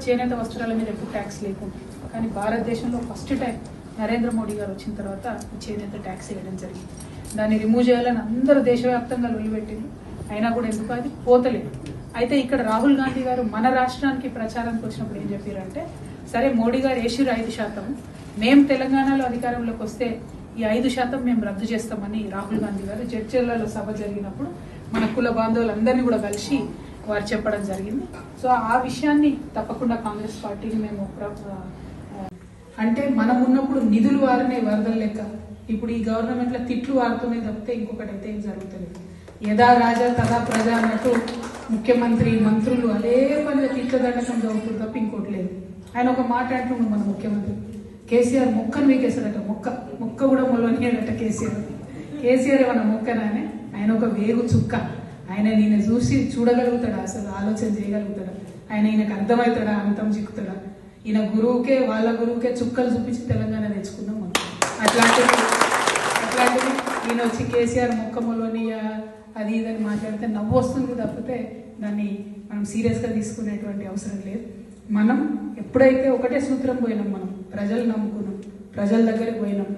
చేనేత వస్త్రాల మీద ఎప్పుడు ట్యాక్స్ లేకుండా, కానీ భారతదేశంలో ఫస్ట్ టైం నరేంద్ర మోడీ గారు వచ్చిన తర్వాత చేనేత ట్యాక్స్ వేయడం జరిగింది. దాన్ని రిమూవ్ చేయాలని అందరూ దేశవ్యాప్తంగా లొల్లిపెట్టింది, అయినా కూడా ఎందుకు అది పోతలేదు. అయితే ఇక్కడ రాహుల్ గాంధీ గారు మన రాష్ట్రానికి ప్రచారానికి వచ్చినప్పుడు ఏం చెప్పారంటే, సరే మోడీ గారు వేసిరు 5%, మేము తెలంగాణలో అధికారంలోకి వస్తే ఈ 5% మేము రద్దు చేస్తామని రాహుల్ గాంధీ గారు జడ్చర్లలో సభ జరిగినప్పుడు మన కుల బాంధవులందరినీ కూడా కలిసి వారు చెప్పడం జరిగింది. సో ఆ విషయాన్ని తప్పకుండా కాంగ్రెస్ పార్టీని మేము అంటే మనం ఉన్నప్పుడు నిధులు వారినే వరదలు లెక్క ఇప్పుడు ఈ గవర్నమెంట్ లో తిట్లు వారుతూనే తప్పితే ఇంకొకటి అయితే ఏం జరుగుతుంది. యథా రాజా తదా ప్రజ అన్నట్టు ముఖ్యమంత్రి మంత్రులు అదే పనిగా తిట్ల దండకం జరుగుతుంది తప్ప ఇంకోటి లేదు. ఆయన ఒక మాట అంటున్నాడు మన ముఖ్యమంత్రి, కేసీఆర్ మొక్కను వీకేస్తాడట, మొక్క కూడా మొలవనియాడట కేసీఆర్ ఏమన్నా మొక్కనానే, ఆయన ఒక వేగు చుక్క, ఆయన ఈయన చూడగలుగుతాడా, అసలు ఆలోచన చేయగలుగుతాడా, ఆయన ఈయనకు అర్థమవుతాడా, అంతం చిక్కుతాడా, ఈయన గురువుకే వాళ్ళ గురువుకే చుక్కలు చూపించి తెలంగాణ తెచ్చుకుందాం మనం. అట్లాంటిది ఈయన వచ్చి కేసీఆర్ మొక్క మొలవనియ అది ఇదని మాట్లాడితే నవ్వు వస్తుంది తప్పితే దాన్ని మనం సీరియస్గా తీసుకునేటువంటి అవసరం లేదు. మనం ఎప్పుడైతే ఒకటే సూత్రం పోయినాం, మనం ప్రజలు నమ్ముకున్నాం, ప్రజల దగ్గరికి పోయినాం.